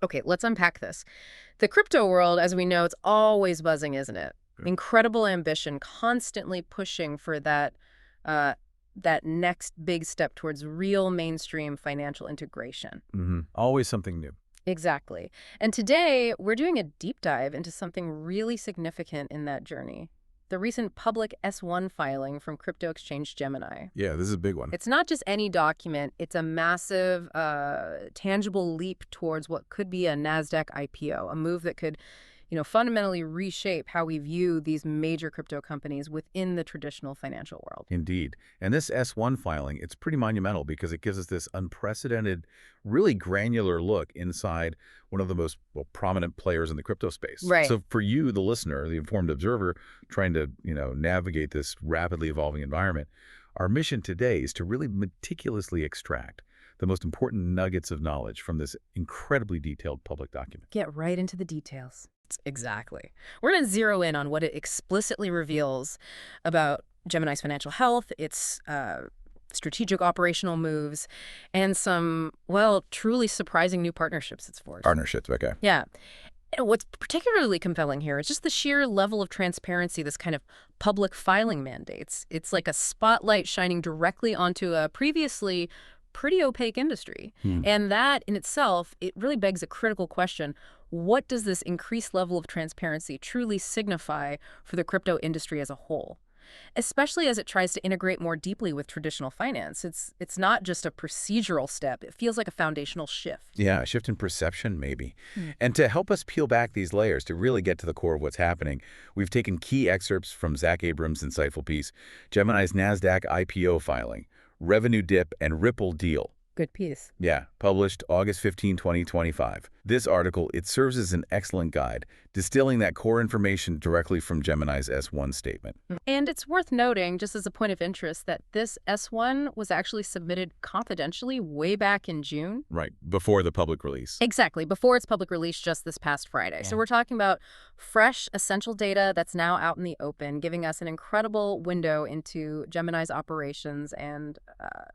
Okay, let's unpack this. The crypto world, as we know, it's always buzzing, isn't it? Good. Incredible ambition, constantly pushing for that next big step towards real mainstream financial integration. Always something new. Exactly. And today, we're doing a deep dive into something really significant in that journey. The recent public S-1 filing from crypto exchange Gemini. Yeah, this is a big one. It's not just any document, it's a massive, tangible leap towards what could be a Nasdaq IPO, a move that could, fundamentally reshape how we view these major crypto companies within the traditional financial world. Indeed. And this S1 filing, it's pretty monumental because it gives us this unprecedented, really granular look inside one of the most prominent players in the crypto space. Right. So for you, the listener, the informed observer, trying to, navigate this rapidly evolving environment, our mission today is to really meticulously extract the most important nuggets of knowledge from this incredibly detailed public document. Get right into the details. Exactly. We're going to zero in on what it explicitly reveals about Gemini's financial health, its strategic operational moves, and some, well, truly surprising new partnerships it's forged. Partnerships, okay. Yeah. And what's particularly compelling here is just the sheer level of transparency this kind of public filing mandates. It's like a spotlight shining directly onto a previously pretty opaque industry. And that in itself, it really begs a critical question. What does this increased level of transparency truly signify for the crypto industry as a whole? Especially as it tries to integrate more deeply with traditional finance. It's not just a procedural step. It feels like a foundational shift. Yeah, a shift in perception, maybe. And to help us peel back these layers, to really get to the core of what's happening, we've taken key excerpts from Zach Abrams' insightful piece, Gemini's Nasdaq IPO filing, Revenue Dip and Ripple Deal. Good piece. Yeah, published August 15, 2025. This article, it serves as an excellent guide, distilling that core information directly from Gemini's S1 statement. And it's worth noting, just as a point of interest, that this S1 was actually submitted confidentially way back in June. Right, before the public release. Exactly, before its public release just this past Friday. So we're talking about fresh, essential data that's now out in the open, giving us an incredible window into Gemini's operations and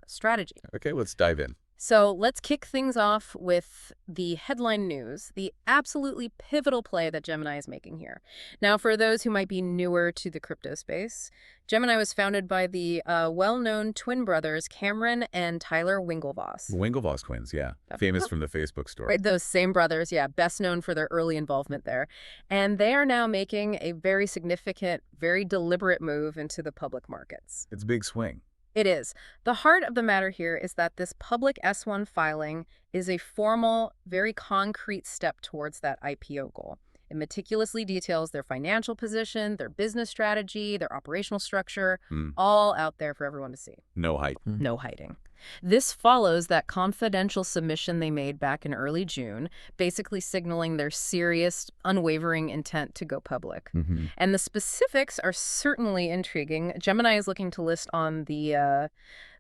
strategy. Okay, let's dive in. So let's kick things off with the headline news, the absolutely pivotal play that Gemini is making here. Now, for those who might be newer to the crypto space, Gemini was founded by the well-known twin brothers Cameron and Tyler Winklevoss. Winklevoss twins, yeah. Famous from the Facebook story. Right, those same brothers, yeah, best known for their early involvement there. And they are now making a very significant, very deliberate move into the public markets. It's a big swing. It is. The heart of the matter here is that this public S1 filing is a formal, very concrete step towards that IPO goal. It meticulously details their financial position, their business strategy, their operational structure, all out there for everyone to see. No hype. No hiding. This follows that confidential submission they made back in early June, basically signaling their serious, unwavering intent to go public. And the specifics are certainly intriguing. Gemini is looking to list on the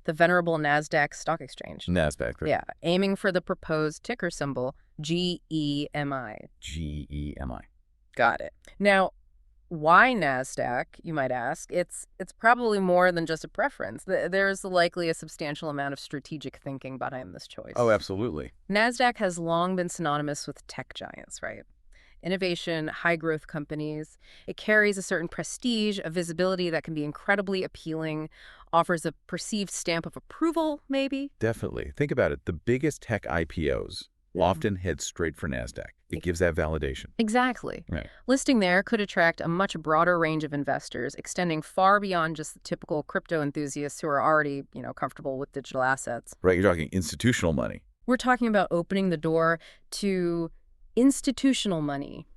venerable Nasdaq stock exchange. Nasdaq, right? Yeah, aiming for the proposed ticker symbol GEMI. GEMI. Got it. Now, why Nasdaq, you might ask? It's probably more than just a preference. There's likely a substantial amount of strategic thinking behind this choice. Oh, absolutely. Nasdaq has long been synonymous with tech giants, right? Innovation, high-growth companies. It carries a certain prestige, a visibility that can be incredibly appealing, offers a perceived stamp of approval, maybe. Definitely. Think about it. The biggest tech IPOs often head straight for Nasdaq. It gives that validation. Exactly. Right. Listing there could attract a much broader range of investors, extending far beyond just the typical crypto enthusiasts who are already, comfortable with digital assets. Right. You're talking institutional money. We're talking about opening the door to institutional money,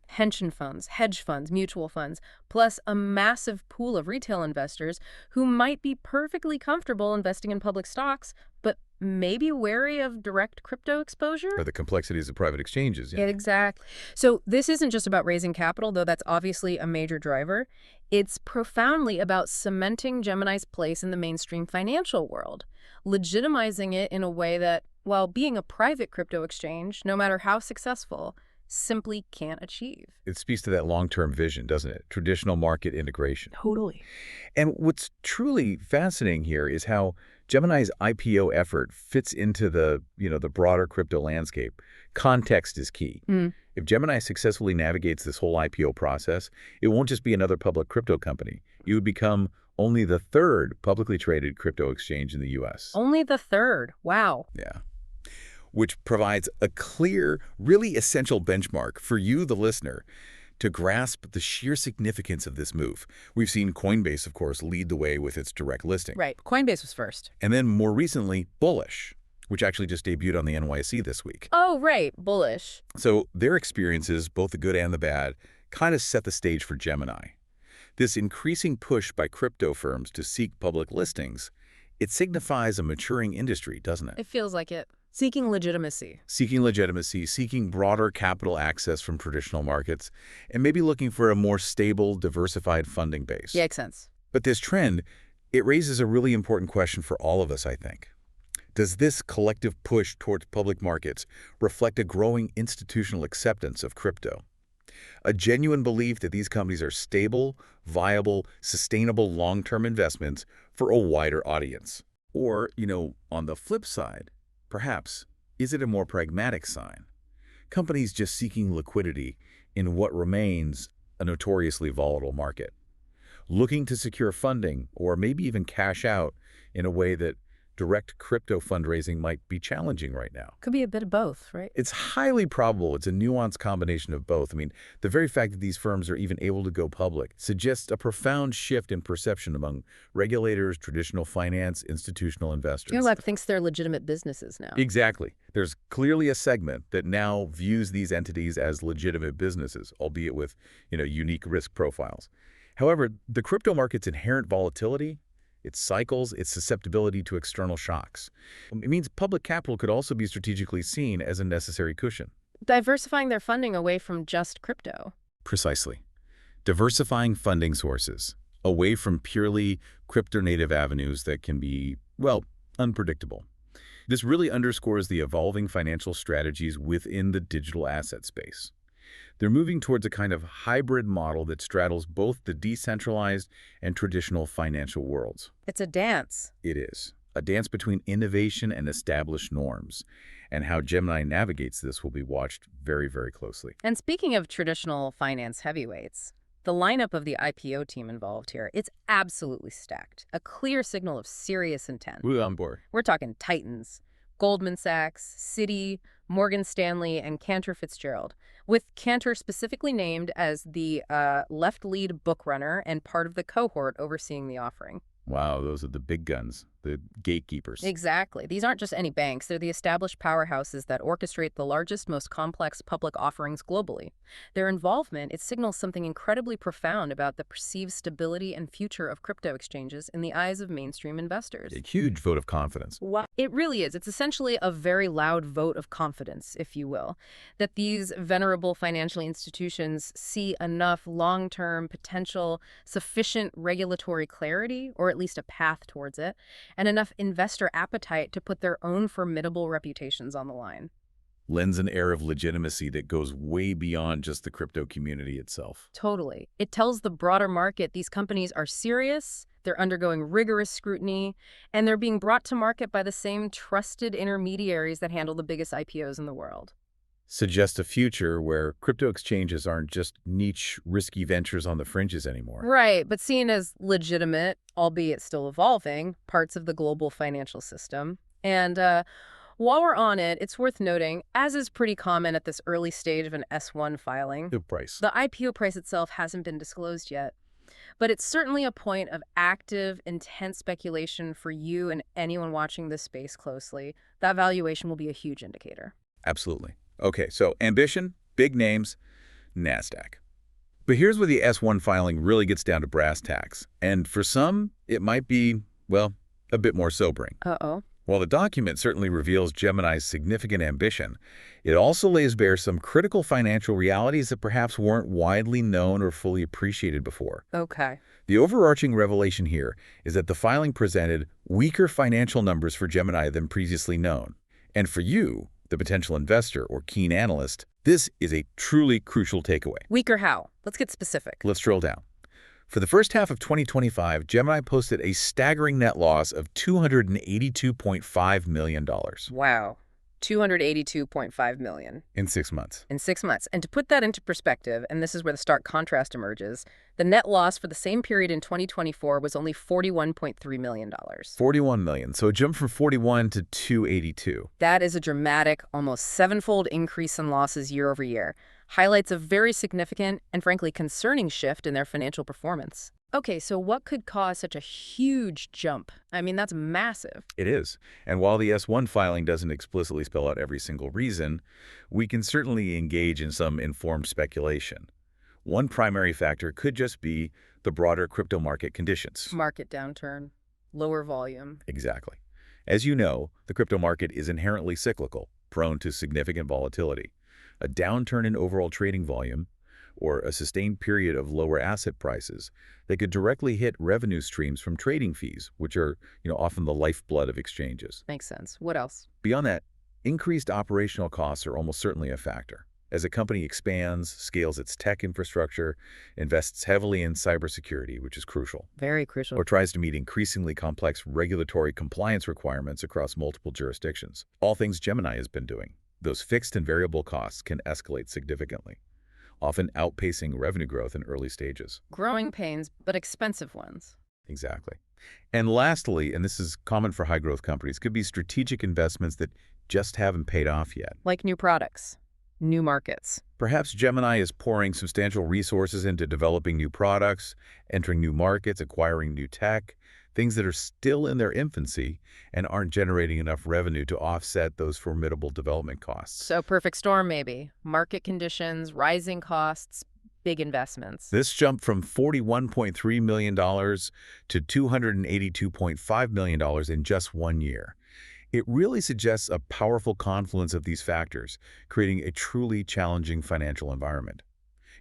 pension funds, hedge funds, mutual funds, plus a massive pool of retail investors who might be perfectly comfortable investing in public stocks, but maybe wary of direct crypto exposure? Or the complexities of private exchanges. Yeah, exactly. So this isn't just about raising capital, though that's obviously a major driver. It's profoundly about cementing Gemini's place in the mainstream financial world, legitimizing it in a way that, while being a private crypto exchange, no matter how successful, simply can't achieve. It speaks to that long-term vision, doesn't it? Traditional market integration. Totally. And what's truly fascinating here is how Gemini's IPO effort fits into the broader crypto landscape, Context is key. If Gemini successfully navigates this whole IPO process, it won't just be another public crypto company. It would become only the third publicly traded crypto exchange in the U.S. Only the third. Wow. Yeah. Which provides a clear, really essential benchmark for you, the listener, to grasp the sheer significance of this move. We've seen Coinbase, of course, lead the way with its direct listing. Right. Coinbase was first. And then more recently, Bullish, which actually just debuted on the NYSE this week. Oh, right. Bullish. So their experiences, both the good and the bad, kind of set the stage for Gemini. This increasing push by crypto firms to seek public listings, it signifies a maturing industry, doesn't it? It feels like it. Seeking legitimacy. Seeking legitimacy, seeking broader capital access from traditional markets, and maybe looking for a more stable, diversified funding base. Yeah, makes sense. But this trend, it raises a really important question for all of us, I think. Does this collective push towards public markets reflect a growing institutional acceptance of crypto? A genuine belief that these companies are stable, viable, sustainable long-term investments for a wider audience? Or, on the flip side, perhaps, is it a more pragmatic sign? Companies just seeking liquidity in what remains a notoriously volatile market, looking to secure funding or maybe even cash out in a way that direct crypto fundraising might be challenging right now. Could be a bit of both, right? It's highly probable it's a nuanced combination of both. I mean, the very fact that these firms are even able to go public suggests a profound shift in perception among regulators, traditional finance, institutional investors. Thinks they're legitimate businesses now. Exactly. There's clearly a segment that now views these entities as legitimate businesses, albeit with, unique risk profiles. However, the crypto market's inherent volatility, its cycles, its susceptibility to external shocks. It means public capital could also be strategically seen as a necessary cushion. Diversifying their funding away from just crypto. Precisely. Diversifying funding sources away from purely crypto-native avenues that can be, unpredictable. This really underscores the evolving financial strategies within the digital asset space. They're moving towards a kind of hybrid model that straddles both the decentralized and traditional financial worlds. It's a dance. It is. A dance between innovation and established norms. And how Gemini navigates this will be watched very, very closely. And speaking of traditional finance heavyweights, the lineup of the IPO team involved here, it's absolutely stacked. A clear signal of serious intent. We're on board. We're talking titans. Goldman Sachs, Citi, Morgan Stanley, and Cantor Fitzgerald, with Cantor specifically named as the left lead book runner and part of the cohort overseeing the offering. Wow, those are the big guns, the gatekeepers. Exactly. These aren't just any banks. They're the established powerhouses that orchestrate the largest, most complex public offerings globally. Their involvement, it signals something incredibly profound about the perceived stability and future of crypto exchanges in the eyes of mainstream investors. A huge vote of confidence. Well, it really is. It's essentially a very loud vote of confidence, if you will, that these venerable financial institutions see enough long-term potential, sufficient regulatory clarity, or at least a path towards it, and enough investor appetite to put their own formidable reputations on the line. Lends an air of legitimacy that goes way beyond just the crypto community itself. Totally. It tells the broader market these companies are serious, they're undergoing rigorous scrutiny, and they're being brought to market by the same trusted intermediaries that handle the biggest IPOs in the world. Suggest a future where crypto exchanges aren't just niche, risky ventures on the fringes anymore. Right, but seen as legitimate, albeit still evolving, parts of the global financial system. And while we're on it, it's worth noting, as is pretty common at this early stage of an S1 filing, The price. the IPO price itself hasn't been disclosed yet. But it's certainly a point of active, intense speculation for you and anyone watching this space closely. That valuation will be a huge indicator. Absolutely. Okay, so ambition, big names, Nasdaq. But here's where the S1 filing really gets down to brass tacks. And for some, it might be, a bit more sobering. Uh-oh. While the document certainly reveals Gemini's significant ambition, it also lays bare some critical financial realities that perhaps weren't widely known or fully appreciated before. Okay. The overarching revelation here is that the filing presented weaker financial numbers for Gemini than previously known. And for you, the potential investor or keen analyst, this is a truly crucial takeaway. Weaker how? Let's get specific. Let's drill down. For the first half of 2025, Gemini posted a staggering net loss of $282.5 million. Wow. $282.5 million in 6 months. in 6 months. And to put that into perspective, and this is where the stark contrast emerges, the net loss for the same period in 2024 was only $41.3 million. 41 million. So it jumped from 41 to 282. That is a dramatic, almost sevenfold increase in losses year over year. Highlights a very significant and frankly concerning shift in their financial performance. Okay, so what could cause such a huge jump? I mean, that's massive. It is. And while the S-1 filing doesn't explicitly spell out every single reason, we can certainly engage in some informed speculation. One primary factor could just be the broader crypto market conditions. Market downturn, lower volume. Exactly. As you know, the crypto market is inherently cyclical, prone to significant volatility. A downturn in overall trading volume, or a sustained period of lower asset prices, that could directly hit revenue streams from trading fees, which are, often the lifeblood of exchanges. Makes sense. What else? Beyond that, increased operational costs are almost certainly a factor. As a company expands, scales its tech infrastructure, invests heavily in cybersecurity, which is crucial, Very crucial. or tries to meet increasingly complex regulatory compliance requirements across multiple jurisdictions. All things Gemini has been doing. Those fixed and variable costs can escalate significantly, often outpacing revenue growth in early stages. Growing pains, but expensive ones. Exactly. And lastly, and this is common for high-growth companies, could be strategic investments that just haven't paid off yet. Like new products, new markets. Perhaps Gemini is pouring substantial resources into developing new products, entering new markets, acquiring new tech, things that are still in their infancy and aren't generating enough revenue to offset those formidable development costs. So perfect storm, maybe. Market conditions, rising costs, big investments. This jumped from $41.3 million to $282.5 million in just 1 year. It really suggests a powerful confluence of these factors, creating a truly challenging financial environment.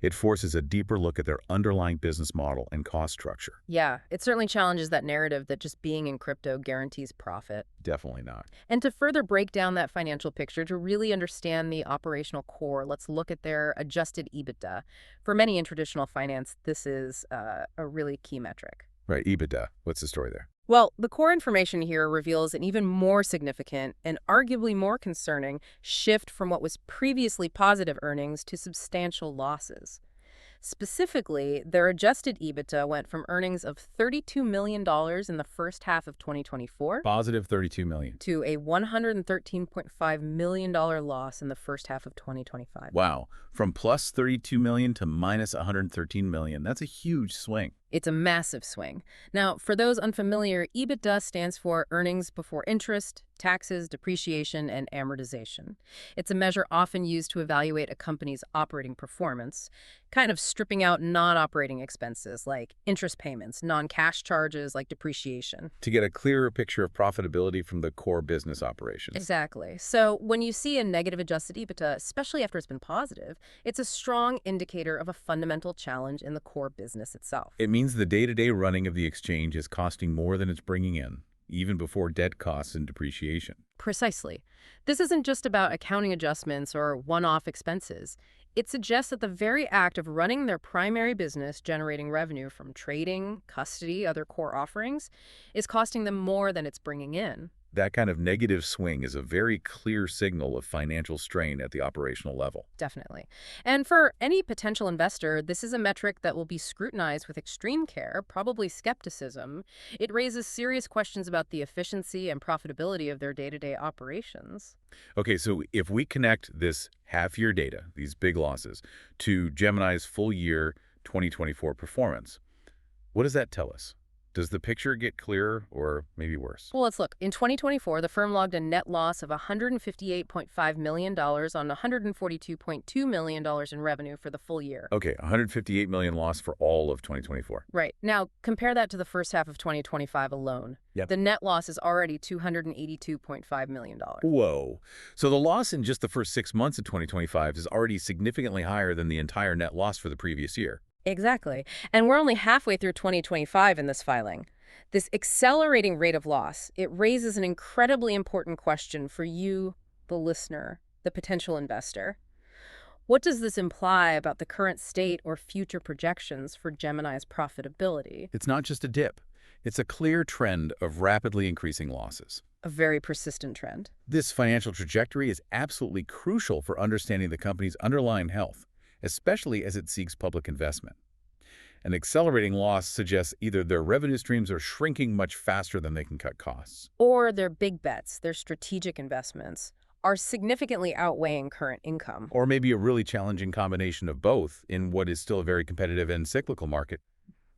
It forces a deeper look at their underlying business model and cost structure. Yeah, it certainly challenges that narrative that just being in crypto guarantees profit. Definitely not. And to further break down that financial picture, to really understand the operational core, let's look at their adjusted EBITDA. For many in traditional finance, this is a really key metric. Right, EBITDA. What's the story there? Well, the core information here reveals an even more significant and arguably more concerning shift from what was previously positive earnings to substantial losses. Specifically, their adjusted EBITDA went from earnings of $32 million in the first half of 2024 Positive $32 million. to a $113.5 million loss in the first half of 2025. Wow. From plus $32 million to minus $113 million. That's a huge swing. It's a massive swing. Now, for those unfamiliar, EBITDA stands for earnings before interest, taxes, depreciation, and amortization. It's a measure often used to evaluate a company's operating performance, kind of stripping out non-operating expenses like interest payments, non-cash charges like depreciation. To get a clearer picture of profitability from the core business operations. Exactly. So when you see a negative adjusted EBITDA, especially after it's been positive, it's a strong indicator of a fundamental challenge in the core business itself. It means the day-to-day running of the exchange is costing more than it's bringing in, even before debt costs and depreciation. Precisely. This isn't just about accounting adjustments or one-off expenses. It suggests that the very act of running their primary business, generating revenue from trading, custody, other core offerings, is costing them more than it's bringing in. That kind of negative swing is a very clear signal of financial strain at the operational level. Definitely. And for any potential investor, this is a metric that will be scrutinized with extreme care, probably skepticism. It raises serious questions about the efficiency and profitability of their day-to-day operations. Okay, so if we connect this half-year data, these big losses, to Gemini's full-year 2024 performance, what does that tell us? Does the picture get clearer or maybe worse? Well, let's look. In 2024, the firm logged a net loss of $158.5 million on $142.2 million in revenue for the full year. Okay, $158 million loss for all of 2024. Right. Now, compare that to the first half of 2025 alone. Yep. The net loss is already $282.5 million. Whoa. So the loss in just the first 6 months of 2025 is already significantly higher than the entire net loss for the previous year. Exactly. And we're only halfway through 2025 in this filing. This accelerating rate of loss, it raises an incredibly important question for you, the listener, the potential investor. What does this imply about the current state or future projections for Gemini's profitability? It's not just a dip. It's a clear trend of rapidly increasing losses. A very persistent trend. This financial trajectory is absolutely crucial for understanding the company's underlying health, especially as it seeks public investment. An accelerating loss suggests either their revenue streams are shrinking much faster than they can cut costs. Or their big bets, their strategic investments, are significantly outweighing current income. Or maybe a really challenging combination of both in what is still a very competitive and cyclical market.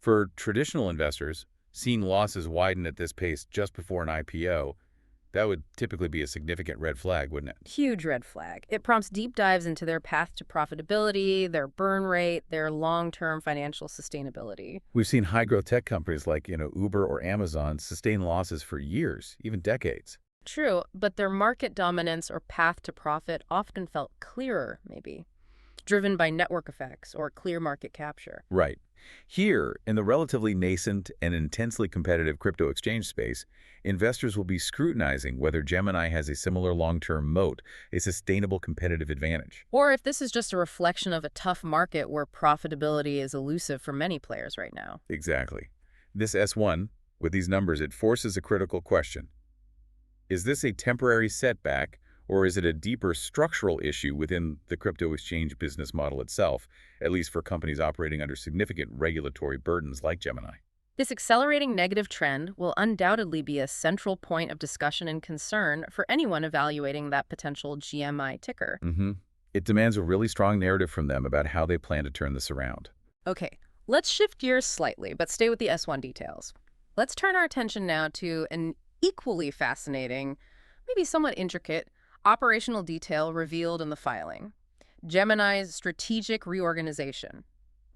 For traditional investors, seeing losses widen at this pace just before an IPO, that would typically be a significant red flag, wouldn't it? Huge red flag. It prompts deep dives into their path to profitability, their burn rate, their long-term financial sustainability. We've seen high-growth tech companies like, Uber or Amazon sustain losses for years, even decades. True, but their market dominance or path to profit often felt clearer, maybe, driven by network effects or clear market capture. Right. Here, in the relatively nascent and intensely competitive crypto exchange space, investors will be scrutinizing whether Gemini has a similar long-term moat, a sustainable competitive advantage. Or if this is just a reflection of a tough market where profitability is elusive for many players right now. Exactly. This S1, with these numbers, it forces a critical question. Is this a temporary setback, or is it a deeper structural issue within the crypto exchange business model itself, at least for companies operating under significant regulatory burdens like Gemini? This accelerating negative trend will undoubtedly be a central point of discussion and concern for anyone evaluating that potential GMI ticker. It demands a really strong narrative from them about how they plan to turn this around. Okay, let's shift gears slightly, but stay with the S1 details. Let's turn our attention now to an equally fascinating, maybe somewhat intricate, operational detail revealed in the filing: Gemini's strategic reorganization.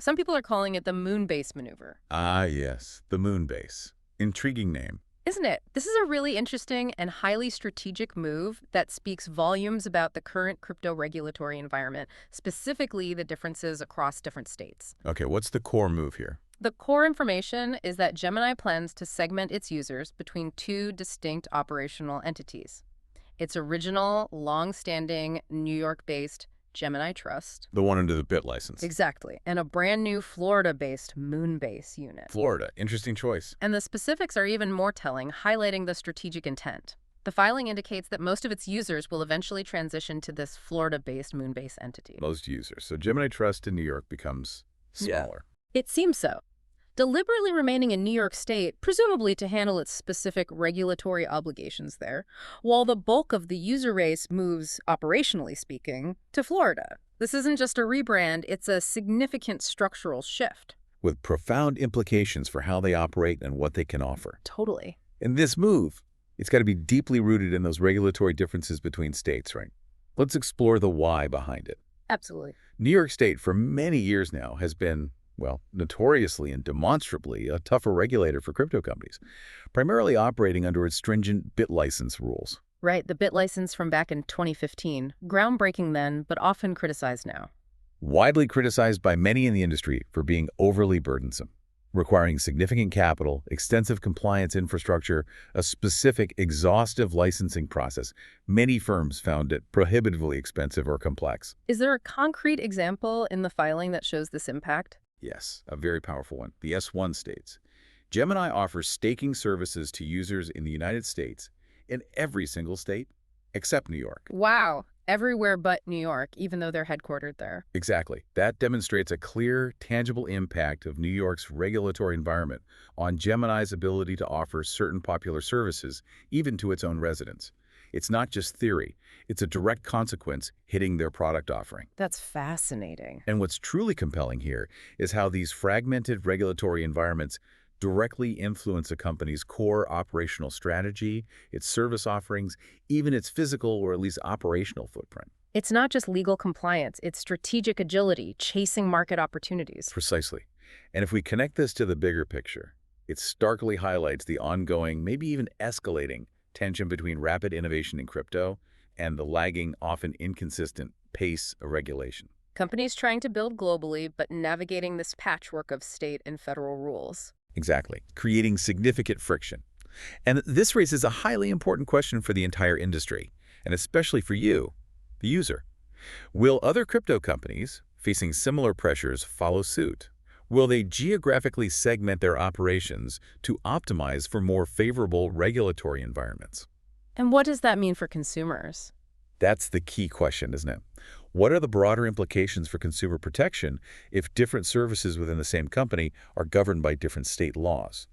Some people are calling it the Moonbase maneuver. Ah, yes, the Moonbase. Intriguing name. Isn't it? This is a really interesting and highly strategic move that speaks volumes about the current crypto regulatory environment, specifically the differences across different states. Okay, what's the core move here? The core information is that Gemini plans to segment its users between two distinct operational entities: its original, long-standing, New York-based Gemini Trust. The one under the BIT license. Exactly. And a brand new Florida-based Moonbase unit. Florida. Interesting choice. And the specifics are even more telling, highlighting the strategic intent. The filing indicates that most of its users will eventually transition to this Florida-based Moonbase entity. Most users. So Gemini Trust in New York becomes smaller. It seems so. Deliberately remaining in New York State, presumably to handle its specific regulatory obligations there, while the bulk of the user base moves, operationally speaking, to Florida. This isn't just a rebrand, it's a significant structural shift. With profound implications for how they operate and what they can offer. Totally. And this move, it's got to be deeply rooted in those regulatory differences between states, right? Let's explore the why behind it. Absolutely. New York State, for many years now, has been, well, notoriously and demonstrably a tougher regulator for crypto companies, primarily operating under its stringent BIT license rules. Right, the BIT license from back in 2015. Groundbreaking then, but often criticized now. Widely criticized by many in the industry for being overly burdensome, requiring significant capital, extensive compliance infrastructure, a specific, exhaustive licensing process. Many firms found it prohibitively expensive or complex. Is there a concrete example in the filing that shows this impact? Yes, a very powerful one. The S1 states, Gemini offers staking services to users in the United States in every single state except New York. Wow. Everywhere but New York, even though they're headquartered there. Exactly. That demonstrates a clear, tangible impact of New York's regulatory environment on Gemini's ability to offer certain popular services, even to its own residents. It's not just theory. It's a direct consequence hitting their product offering. That's fascinating. And what's truly compelling here is how these fragmented regulatory environments directly influence a company's core operational strategy, its service offerings, even its physical or at least operational footprint. It's not just legal compliance, it's strategic agility, chasing market opportunities. Precisely. And if we connect this to the bigger picture, it starkly highlights the ongoing, maybe even escalating, tension between rapid innovation in crypto and the lagging, often inconsistent pace of regulation. Companies trying to build globally, but navigating this patchwork of state and federal rules. Exactly, creating significant friction. And this raises a highly important question for the entire industry, and especially for you, the user. Will other crypto companies facing similar pressures follow suit? Will they geographically segment their operations to optimize for more favorable regulatory environments? And what does that mean for consumers? That's the key question, isn't it? What are the broader implications for consumer protection if different services within the same company are governed by different state laws?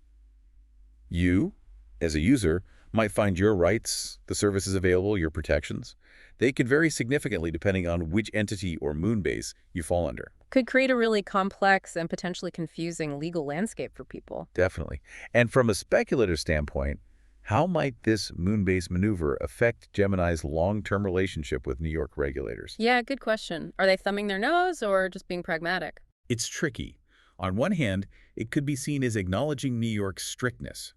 You, as a user, might find your rights, the services available, your protections. They could vary significantly depending on which entity or Moonbase you fall under. Could create a really complex and potentially confusing legal landscape for people. Definitely. And from a speculative standpoint, how might this Moonbase maneuver affect Gemini's long-term relationship with New York regulators? Yeah, good question. Are they thumbing their nose or just being pragmatic? It's tricky. On one hand, it could be seen as acknowledging New York's strictness,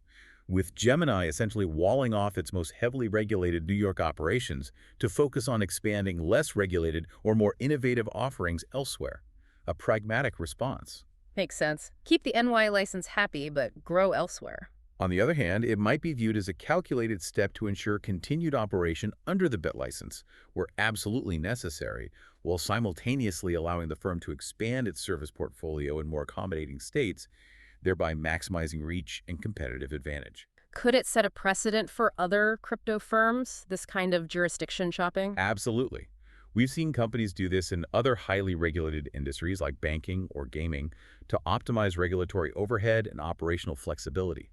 with Gemini essentially walling off its most heavily regulated New York operations to focus on expanding less regulated or more innovative offerings elsewhere. A pragmatic response. Makes sense. Keep the NY license happy, but grow elsewhere. On the other hand, it might be viewed as a calculated step to ensure continued operation under the BIT license, where absolutely necessary, while simultaneously allowing the firm to expand its service portfolio in more accommodating states, thereby maximizing reach and competitive advantage. Could it set a precedent for other crypto firms, this kind of jurisdiction shopping? Absolutely. We've seen companies do this in other highly regulated industries like banking or gaming to optimize regulatory overhead and operational flexibility.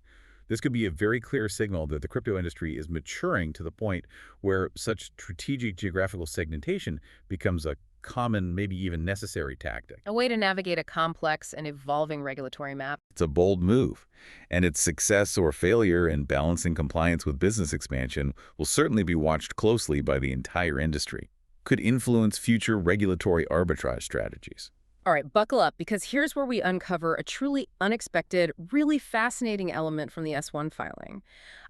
This could be a very clear signal that the crypto industry is maturing to the point where such strategic geographical segmentation becomes a common, maybe even necessary tactic. A way to navigate a complex and evolving regulatory map. It's a bold move, and its success or failure in balancing compliance with business expansion will certainly be watched closely by the entire industry. Could influence future regulatory arbitrage strategies. All right, buckle up, because here's where we uncover a truly unexpected, really fascinating element from the S1 filing.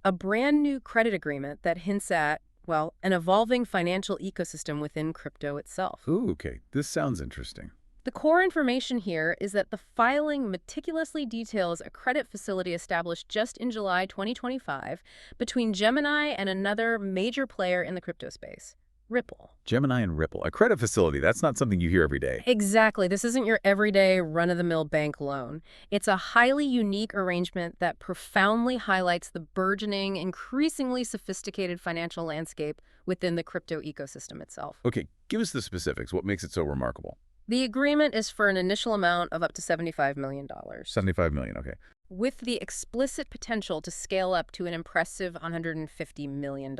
A brand new credit agreement that hints at, well, an evolving financial ecosystem within crypto itself. Ooh, okay. This sounds interesting. The core information here is that the filing meticulously details a credit facility established just in July 2025 between Gemini and another major player in the crypto space, Ripple. Gemini and Ripple, a credit facility, that's not something you hear every day. Exactly. This isn't your everyday run-of-the-mill bank loan. It's a highly unique arrangement that profoundly highlights the burgeoning, increasingly sophisticated financial landscape within the crypto ecosystem itself. Okay, give us the specifics. What makes it so remarkable? The agreement is for an initial amount of up to $75 million. $75 million, okay. With the explicit potential to scale up to an impressive $150 million.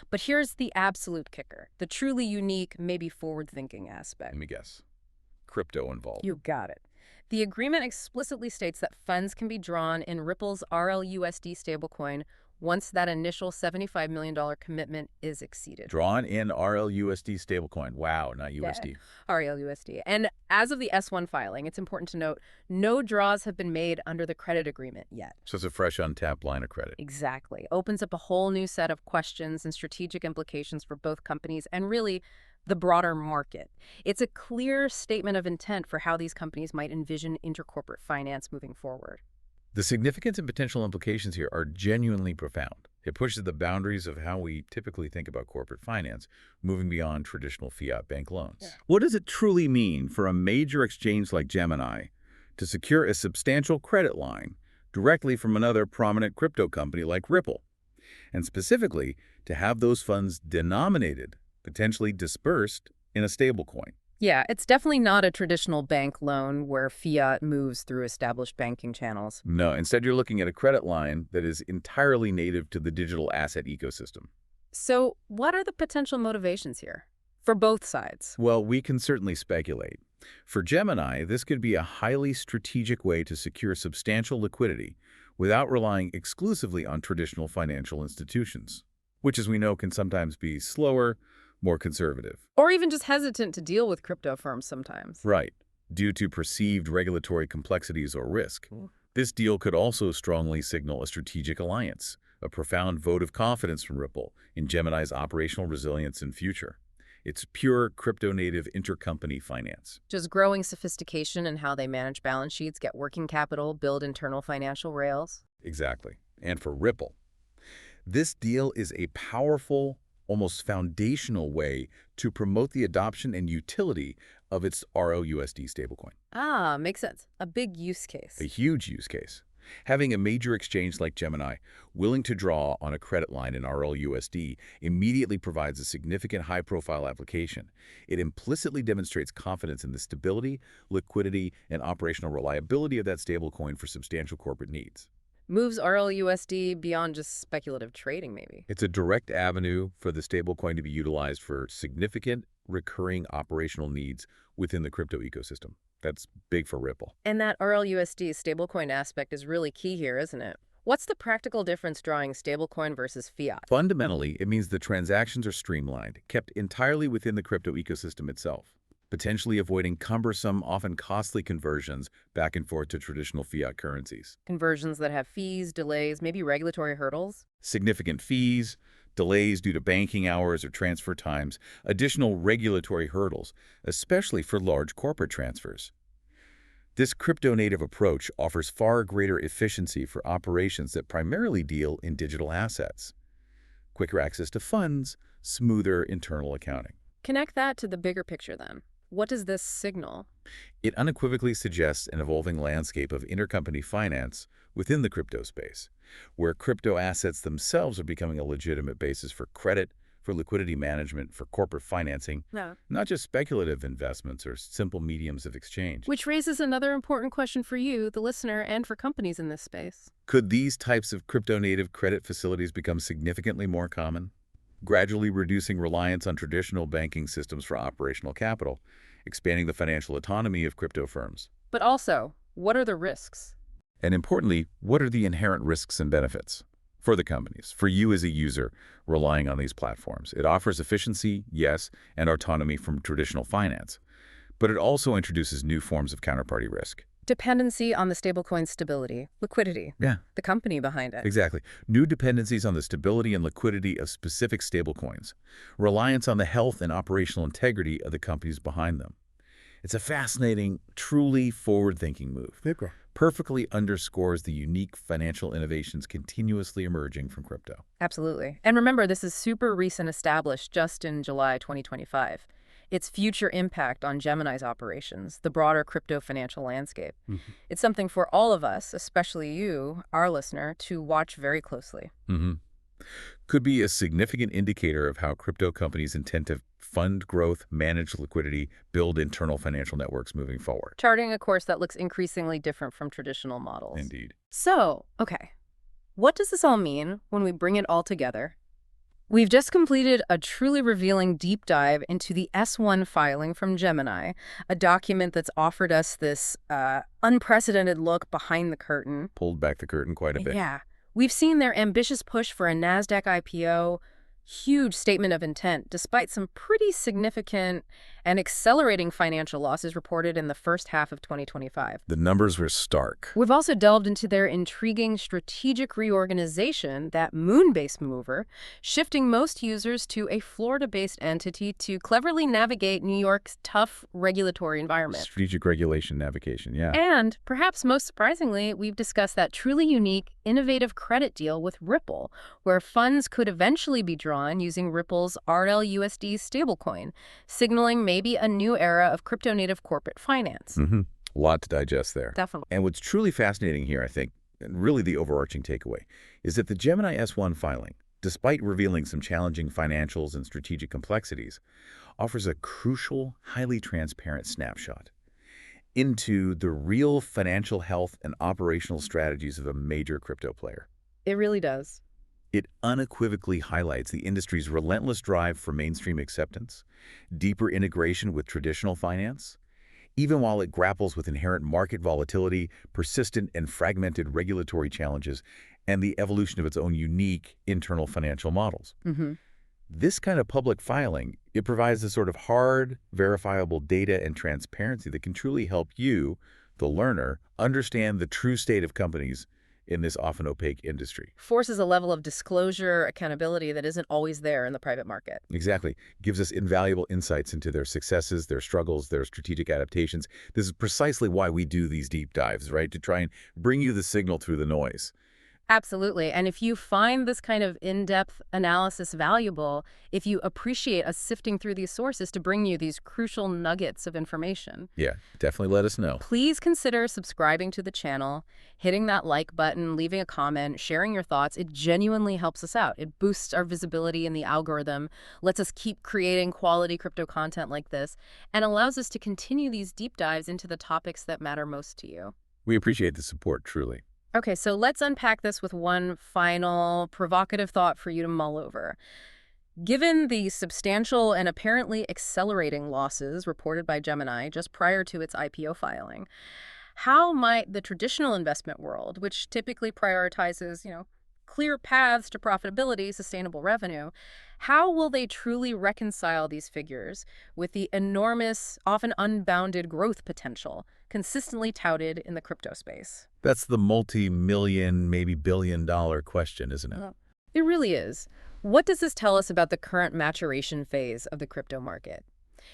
But here's the absolute kicker, the truly unique, maybe forward-thinking aspect. Let me guess. Crypto involved. You got it. The agreement explicitly states that funds can be drawn in Ripple's RLUSD stablecoin once that initial $75 million commitment is exceeded. Drawn in RLUSD stablecoin. Wow, not USD. Yeah, RLUSD. And as of the S1 filing, it's important to note, no draws have been made under the credit agreement yet. So it's a fresh, untapped line of credit. Exactly. Opens up a whole new set of questions and strategic implications for both companies and really the broader market. It's a clear statement of intent for how these companies might envision intercorporate finance moving forward. The significance and potential implications here are genuinely profound. It pushes the boundaries of how we typically think about corporate finance, moving beyond traditional fiat bank loans. Yeah. What does it truly mean for a major exchange like Gemini to secure a substantial credit line directly from another prominent crypto company like Ripple, and specifically to have those funds denominated, potentially dispersed, in a stablecoin? Yeah, it's definitely not a traditional bank loan where fiat moves through established banking channels. No, instead you're looking at a credit line that is entirely native to the digital asset ecosystem. So what are the potential motivations here for both sides? Well, we can certainly speculate. For Gemini, this could be a highly strategic way to secure substantial liquidity without relying exclusively on traditional financial institutions, which, as we know, can sometimes be slower, more conservative. Or even just hesitant to deal with crypto firms sometimes. Right, due to perceived regulatory complexities or risk. This deal could also strongly signal a strategic alliance, a profound vote of confidence from Ripple in Gemini's operational resilience and future. It's pure crypto-native intercompany finance. Just growing sophistication in how they manage balance sheets, get working capital, build internal financial rails. Exactly. And for Ripple, this deal is a powerful, almost foundational way to promote the adoption and utility of its RLUSD stablecoin. Ah, makes sense. A big use case. A huge use case. Having a major exchange like Gemini willing to draw on a credit line in RLUSD immediately provides a significant high-profile application. It implicitly demonstrates confidence in the stability, liquidity, and operational reliability of that stablecoin for substantial corporate needs. Moves RLUSD beyond just speculative trading, maybe. It's a direct avenue for the stablecoin to be utilized for significant, recurring operational needs within the crypto ecosystem. That's big for Ripple. And that RLUSD stablecoin aspect is really key here, isn't it? What's the practical difference drawing stablecoin versus fiat? Fundamentally, it means the transactions are streamlined, kept entirely within the crypto ecosystem itself, potentially avoiding cumbersome, often costly conversions back and forth to traditional fiat currencies. Conversions that have fees, delays, maybe regulatory hurdles? Significant fees, delays due to banking hours or transfer times, additional regulatory hurdles, especially for large corporate transfers. This crypto-native approach offers far greater efficiency for operations that primarily deal in digital assets. Quicker access to funds, smoother internal accounting. Connect that to the bigger picture then. What does this signal? It unequivocally suggests an evolving landscape of intercompany finance within the crypto space, where crypto assets themselves are becoming a legitimate basis for credit, for liquidity management, for corporate financing, No. not just speculative investments or simple mediums of exchange. Which raises another important question for you, the listener, and for companies in this space. Could these types of crypto-native credit facilities become significantly more common, gradually reducing reliance on traditional banking systems for operational capital, expanding the financial autonomy of crypto firms? But also, what are the risks? And importantly, what are the inherent risks and benefits? For the companies, for you as a user relying on these platforms, it offers efficiency, yes, and autonomy from traditional finance. But it also introduces new forms of counterparty risk. Dependency on the stablecoin stability, liquidity, Yeah, the company behind it. exactly. New dependencies on the stability and liquidity of specific stablecoins, reliance on the health and operational integrity of the companies behind them. It's a fascinating, truly forward-thinking move. Perfectly underscores the unique financial innovations continuously emerging from crypto. Absolutely. And remember, this is super recent, established just in July 2025. Its future impact on Gemini's operations, the broader crypto financial landscape. It's something for all of us, especially you, our listener, to watch very closely. Could be a significant indicator of how crypto companies intend to fund growth, manage liquidity, build internal financial networks moving forward. Charting a course that looks increasingly different from traditional models. Indeed. So, okay, what does this all mean when we bring it all together? We've just completed a truly revealing deep dive into the S1 filing from Gemini, a document that's offered us this unprecedented look behind the curtain. Pulled back the curtain quite a bit. Yeah. We've seen their ambitious push for a Nasdaq IPO, huge statement of intent, despite some pretty significant and accelerating financial losses reported in the first half of 2025. The numbers were stark. We've also delved into their intriguing strategic reorganization, that Moonbase maneuver, shifting most users to a Florida-based entity to cleverly navigate New York's tough regulatory environment. Strategic regulation navigation, yeah. And, perhaps most surprisingly, we've discussed that truly unique, innovative credit deal with Ripple, where funds could eventually be drawn using Ripple's RLUSD stablecoin, signaling maybe a new era of crypto-native corporate finance. A lot to digest there. Definitely. And what's truly fascinating here, I think, and really the overarching takeaway, is that the Gemini S1 filing, despite revealing some challenging financials and strategic complexities, offers a crucial, highly transparent snapshot into the real financial health and operational strategies of a major crypto player. It really does. It unequivocally highlights the industry's relentless drive for mainstream acceptance, deeper integration with traditional finance, even while it grapples with inherent market volatility, persistent and fragmented regulatory challenges, and the evolution of its own unique internal financial models. This kind of public filing, it provides the sort of hard, verifiable data and transparency that can truly help you, the learner, understand the true state of companies in this often opaque industry. Forces a level of disclosure, accountability that isn't always there in the private market. Exactly. Gives us invaluable insights into their successes, their struggles, their strategic adaptations. This is precisely why we do these deep dives, right? To try and bring you the signal through the noise. Absolutely. And if you find this kind of in-depth analysis valuable, if you appreciate us sifting through these sources to bring you these crucial nuggets of information, Yeah, definitely let us know. please consider subscribing to the channel, hitting that like button, leaving a comment, sharing your thoughts. It genuinely helps us out. It boosts our visibility in the algorithm, lets us keep creating quality crypto content like this, and allows us to continue these deep dives into the topics that matter most to you. We appreciate the support, truly. Okay, so let's unpack this with one final provocative thought for you to mull over. Given the substantial and apparently accelerating losses reported by Gemini just prior to its IPO filing, how might the traditional investment world, which typically prioritizes, clear paths to profitability, sustainable revenue, how will they truly reconcile these figures with the enormous, often unbounded growth potential consistently touted in the crypto space? That's the multi-million, maybe billion-dollar question, isn't it? It really is. What does this tell us about the current maturation phase of the crypto market?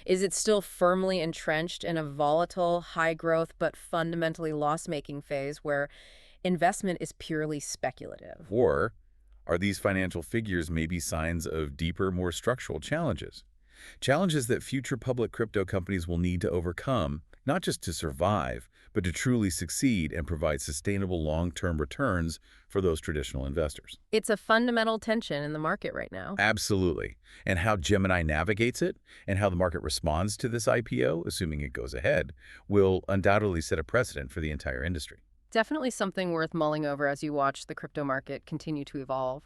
Is it still firmly entrenched in a volatile, high-growth, but fundamentally loss-making phase where investment is purely speculative? Or are these financial figures maybe signs of deeper, more structural challenges? Challenges that future public crypto companies will need to overcome, not just to survive, but to truly succeed and provide sustainable long-term returns for those traditional investors. It's a fundamental tension in the market right now. Absolutely. And how Gemini navigates it and how the market responds to this IPO, assuming it goes ahead, will undoubtedly set a precedent for the entire industry. Definitely something worth mulling over as you watch the crypto market continue to evolve.